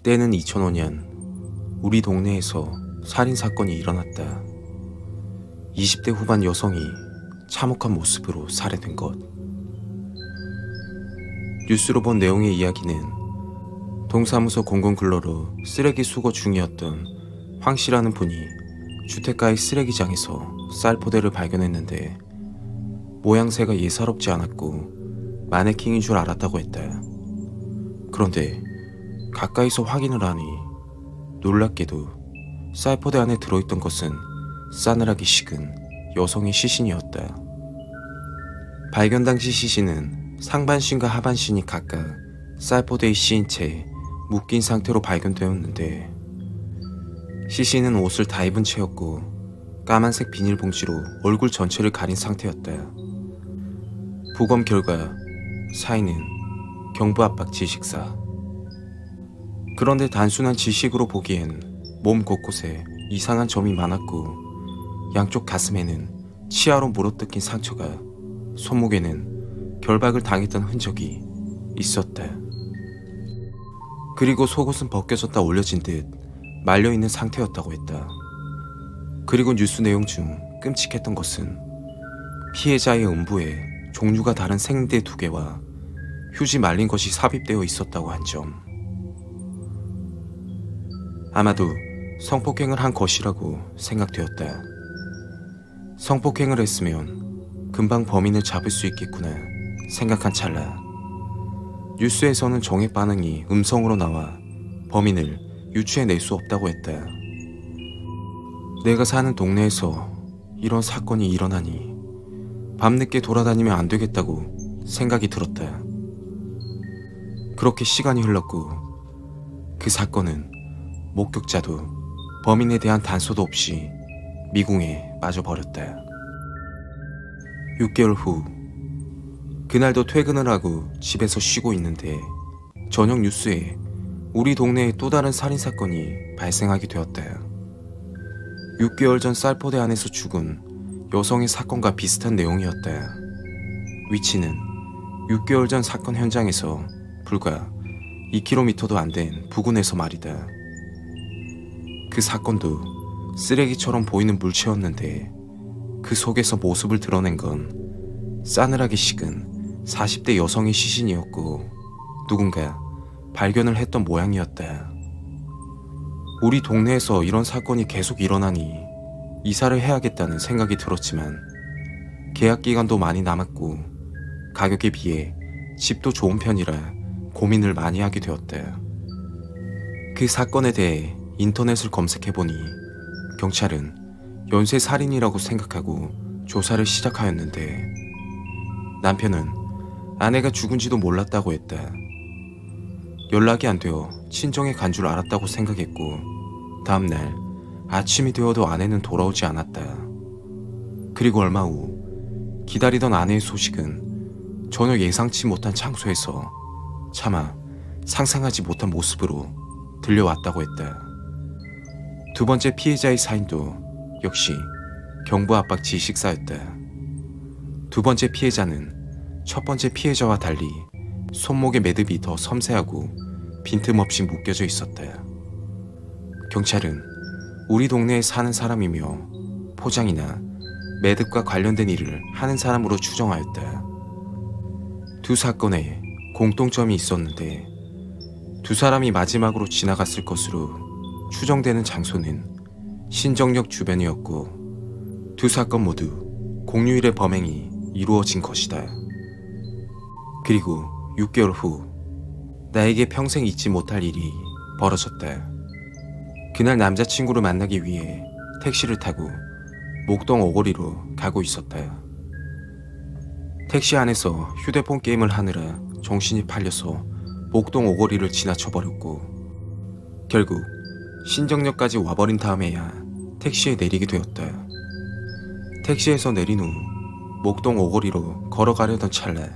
때는 2005년 우리 동네에서 살인사건이 일어났다. 20대 후반 여성이 참혹한 모습으로 살해된 것. 뉴스로 본 내용의 이야기는 동사무소 공공근로로 쓰레기 수거 중이었던 황 씨라는 분이 주택가의 쓰레기장에서 쌀포대를 발견했는데 모양새가 예사롭지 않았고 마네킹인 줄 알았다고 했다. 그런데 가까이서 확인을 하니 놀랍게도 쌀포대 안에 들어있던 것은 싸늘하게 식은 여성의 시신이었다. 발견 당시 시신은 상반신과 하반신이 각각 쌀포대에 씌인 채 묶인 상태로 발견되었는데 시신은 옷을 다 입은 채였고 까만색 비닐봉지로 얼굴 전체를 가린 상태였다. 부검 결과 사인은 경부압박 질식사. 그런데 단순한 질식으로 보기엔 몸 곳곳에 이상한 점이 많았고 양쪽 가슴에는 치아로 물어뜯긴 상처가, 손목에는 결박을 당했던 흔적이 있었다. 그리고 속옷은 벗겨졌다 올려진 듯 말려있는 상태였다고 했다. 그리고 뉴스 내용 중 끔찍했던 것은 피해자의 음부에 종류가 다른 생대 2개와 휴지 말린 것이 삽입되어 있었다고 한 점. 아마도 성폭행을 한 것이라고 생각되었다. 성폭행을 했으면 금방 범인을 잡을 수 있겠구나 생각한 찰나 뉴스에서는 정의 반응이 음성으로 나와 범인을 유추해낼 수 없다고 했다. 내가 사는 동네에서 이런 사건이 일어나니 밤늦게 돌아다니면 안 되겠다고 생각이 들었다. 그렇게 시간이 흘렀고 그 사건은 목격자도 범인에 대한 단서도 없이 미궁에 빠져버렸다. 6개월 후 그날도 퇴근을 하고 집에서 쉬고 있는데 저녁 뉴스에 우리 동네에 또 다른 살인사건이 발생하게 되었다. 6개월 전 쌀포대 안에서 죽은 여성의 사건과 비슷한 내용이었다. 위치는 6개월 전 사건 현장에서 불과 2km도 안 된 부근에서 말이다. 그 사건도 쓰레기처럼 보이는 물체였는데 그 속에서 모습을 드러낸 건 싸늘하게 식은 40대 여성의 시신이었고 누군가 발견을 했던 모양이었다. 우리 동네에서 이런 사건이 계속 일어나니 이사를 해야겠다는 생각이 들었지만 계약 기간도 많이 남았고 가격에 비해 집도 좋은 편이라 고민을 많이 하게 되었다. 그 사건에 대해 인터넷을 검색해보니 경찰은 연쇄 살인이라고 생각하고 조사를 시작하였는데 남편은 아내가 죽은지도 몰랐다고 했다. 연락이 안 되어 친정에 간 줄 알았다고 생각했고 다음날 아침이 되어도 아내는 돌아오지 않았다. 그리고 얼마 후 기다리던 아내의 소식은 전혀 예상치 못한 장소에서 차마 상상하지 못한 모습으로 들려왔다고 했다. 두 번째 피해자의 사인도 역시 경부압박 질식사였다. 두 번째 피해자는 첫 번째 피해자와 달리 손목의 매듭이 더 섬세하고 빈틈없이 묶여져 있었다. 경찰은 우리 동네에 사는 사람이며 포장이나 매듭과 관련된 일을 하는 사람으로 추정하였다. 두 사건에 공통점이 있었는데 두 사람이 마지막으로 지나갔을 것으로 추정되는 장소는 신정역 주변이었고 두 사건 모두 공휴일에 범행이 이루어진 것이다. 그리고 6개월 후 나에게 평생 잊지 못할 일이 벌어졌다. 그날 남자친구를 만나기 위해 택시를 타고 목동 오거리로 가고 있었다. 택시 안에서 휴대폰 게임을 하느라 정신이 팔려서 목동 오거리를 지나쳐버렸고 결국 신정역까지 와버린 다음에야 택시에 내리게 되었다. 택시에서 내린 후 목동 오거리로 걸어가려던 찰나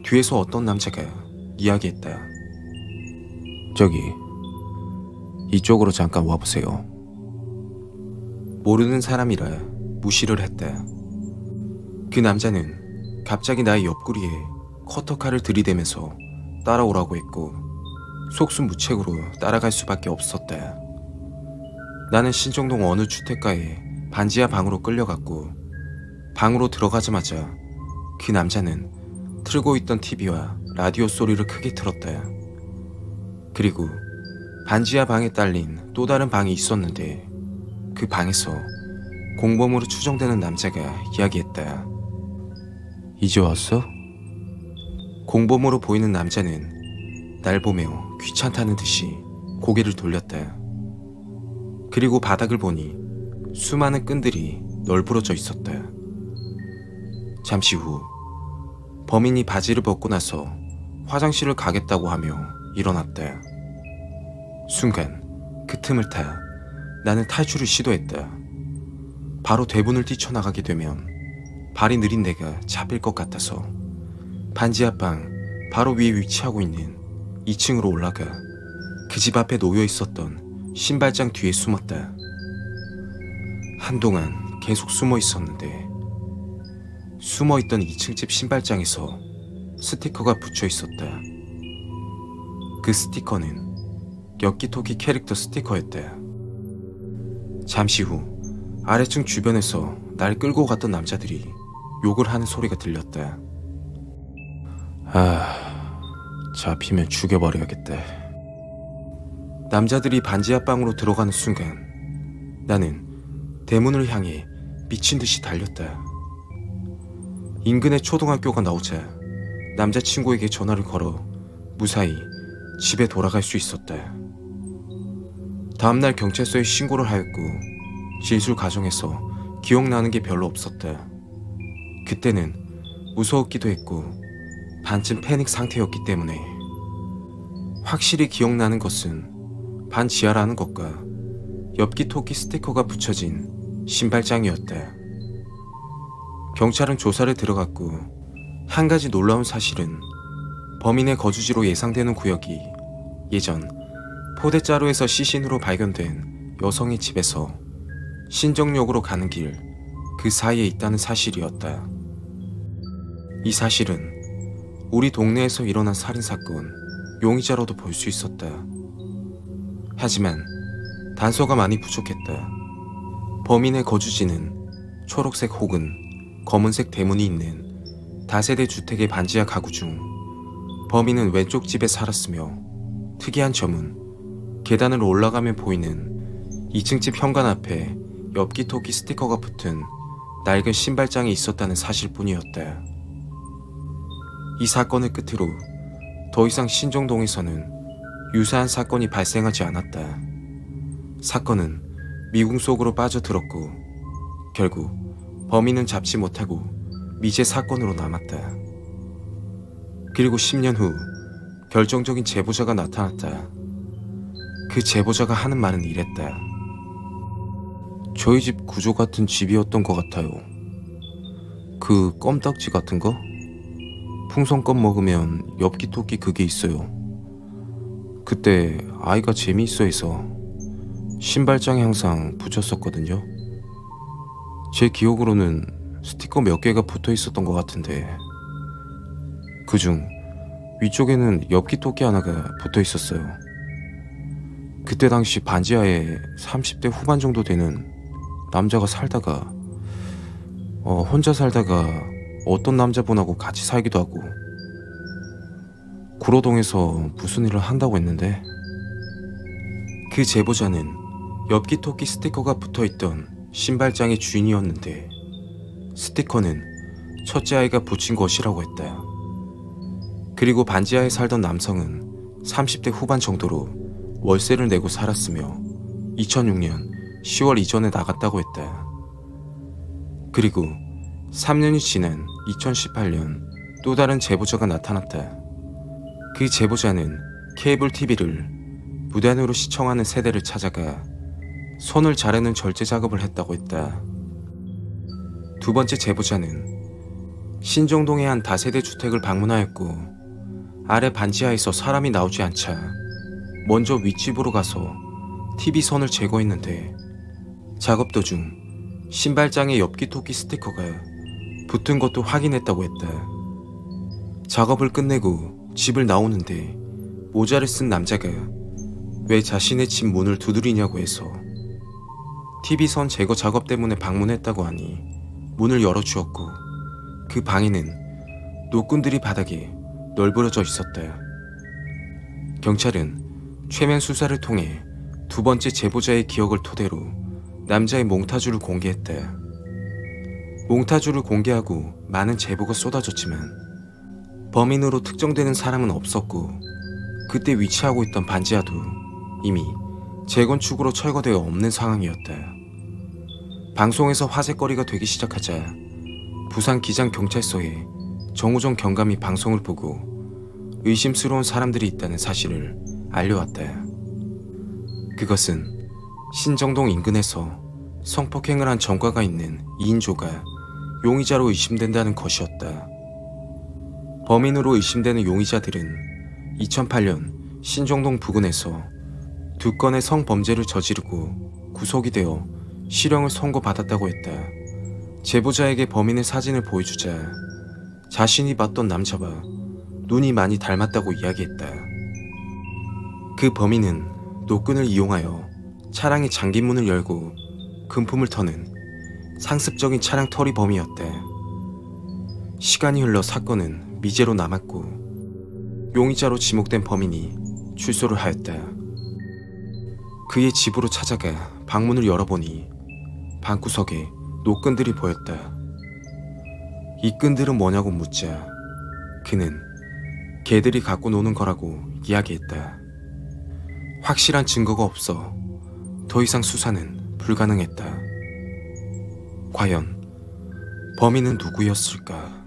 뒤에서 어떤 남자가 이야기했다. 저기 이쪽으로 잠깐 와보세요. 모르는 사람이라 무시를 했다. 그 남자는 갑자기 나의 옆구리에 커터칼을 들이대면서 따라오라고 했고 속수무책으로 따라갈 수밖에 없었다. 나는 신정동 어느 주택가에 반지하 방으로 끌려갔고 방으로 들어가자마자 그 남자는 틀고 있던 TV와 라디오 소리를 크게 틀었다. 그리고 반지하 방에 딸린 또 다른 방이 있었는데 그 방에서 공범으로 추정되는 남자가 이야기했다. 이제 왔어? 공범으로 보이는 남자는 날 보며 귀찮다는 듯이 고개를 돌렸다. 그리고 바닥을 보니 수많은 끈들이 널브러져 있었다. 잠시 후 범인이 바지를 벗고 나서 화장실을 가겠다고 하며 일어났다. 순간 그 틈을 타 나는 탈출을 시도했다. 바로 대문을 뛰쳐나가게 되면 발이 느린 내가 잡힐 것 같아서 반지하 방 바로 위에 위치하고 있는 2층으로 올라가 그 집 앞에 놓여 있었던 신발장 뒤에 숨었다. 한동안 계속 숨어 있었는데 숨어있던 2층 집 신발장에서 스티커가 붙여 있었다. 그 스티커는 엽기토끼 캐릭터 스티커였다. 잠시 후 아래층 주변에서 날 끌고 갔던 남자들이 욕을 하는 소리가 들렸다. 잡히면 죽여버려야겠다. 남자들이 반지하 방으로 들어가는 순간 나는 대문을 향해 미친 듯이 달렸다. 인근의 초등학교가 나오자 남자친구에게 전화를 걸어 무사히 집에 돌아갈 수 있었다. 다음날 경찰서에 신고를 하였고 진술 과정에서 기억나는 게 별로 없었다. 그때는 무서웠기도 했고 반쯤 패닉 상태였기 때문에 확실히 기억나는 것은 반지하라는 것과 엽기토끼 스티커가 붙여진 신발장이었다. 경찰은 조사를 들어갔고 한 가지 놀라운 사실은 범인의 거주지로 예상되는 구역이 예전 포대자루에서 시신으로 발견된 여성의 집에서 신정역으로 가는 길 그 사이에 있다는 사실이었다. 이 사실은 우리 동네에서 일어난 살인사건 용의자로도 볼 수 있었다. 하지만 단서가 많이 부족했다. 범인의 거주지는 초록색 혹은 검은색 대문이 있는 다세대 주택의 반지하 가구 중 범인은 왼쪽 집에 살았으며 특이한 점은 계단을 올라가면 보이는 2층 집 현관 앞에 엽기토끼 스티커가 붙은 낡은 신발장이 있었다는 사실뿐이었다. 이 사건을 끝으로 더 이상 신정동에서는 유사한 사건이 발생하지 않았다. 사건은 미궁 속으로 빠져들었고 결국 범인은 잡지 못하고 미제 사건으로 남았다. 그리고 10년 후 결정적인 제보자가 나타났다. 그 제보자가 하는 말은 이랬다. 저희 집 구조 같은 집이었던 것 같아요. 그 껌딱지 같은 거? 풍선껌 먹으면 엽기토끼 그게 있어요. 그때 아이가 재미있어 해서 신발장에 항상 붙였었거든요. 제 기억으로는 스티커 몇 개가 붙어 있었던 것 같은데 그중 위쪽에는 엽기토끼 하나가 붙어 있었어요. 그때 당시 반지하에 30대 후반 정도 되는 남자가 살다가 혼자 살다가 어떤 남자분하고 같이 살기도 하고 구로동에서 무슨 일을 한다고 했는데 그 제보자는 엽기토끼 스티커가 붙어있던 신발장의 주인이었는데 스티커는 첫째 아이가 붙인 것이라고 했다. 그리고 반지하에 살던 남성은 30대 후반 정도로 월세를 내고 살았으며 2006년 10월 이전에 나갔다고 했다. 그리고 3년이 지난 2018년 또 다른 제보자가 나타났다. 그 제보자는 케이블 TV를 무단으로 시청하는 세대를 찾아가 손을 자르는 절제 작업을 했다고 했다. 두 번째 제보자는 신정동의 한 다세대 주택을 방문하였고 아래 반지하에서 사람이 나오지 않자 먼저 윗집으로 가서 TV 선을 제거했는데 작업 도중 신발장에 엽기토끼 스티커가 붙은 것도 확인했다고 했다. 작업을 끝내고 집을 나오는데 모자를 쓴 남자가 왜 자신의 집 문을 두드리냐고 해서 TV선 제거 작업 때문에 방문했다고 하니 문을 열어주었고 그 방에는 노끈들이 바닥에 널브러져 있었다. 경찰은 최면 수사를 통해 두 번째 제보자의 기억을 토대로 남자의 몽타주를 공개했다. 몽타주를 공개하고 많은 제보가 쏟아졌지만 범인으로 특정되는 사람은 없었고 그때 위치하고 있던 반지하도 이미 재건축으로 철거되어 없는 상황이었다. 방송에서 화제거리가 되기 시작하자 부산 기장경찰서에 정우정 경감이 방송을 보고 의심스러운 사람들이 있다는 사실을 알려왔다. 그것은 신정동 인근에서 성폭행을 한 전과가 있는 2인조가 용의자로 의심된다는 것이었다. 범인으로 의심되는 용의자들은 2008년 신정동 부근에서 2건의 성범죄를 저지르고 구속이 되어 실형을 선고받았다고 했다. 제보자에게 범인의 사진을 보여주자 자신이 봤던 남자와 눈이 많이 닮았다고 이야기했다. 그 범인은 노끈을 이용하여 차량의 잠긴문을 열고 금품을 터는 상습적인 차량 털이 범이었다. 시간이 흘러 사건은 미제로 남았고 용의자로 지목된 범인이 출소를 하였다. 그의 집으로 찾아가 방문을 열어보니 방구석에 노끈들이 보였다. 이 끈들은 뭐냐고 묻자 그는 개들이 갖고 노는 거라고 이야기했다. 확실한 증거가 없어 더 이상 수사는 불가능했다. 과연 범인은 누구였을까?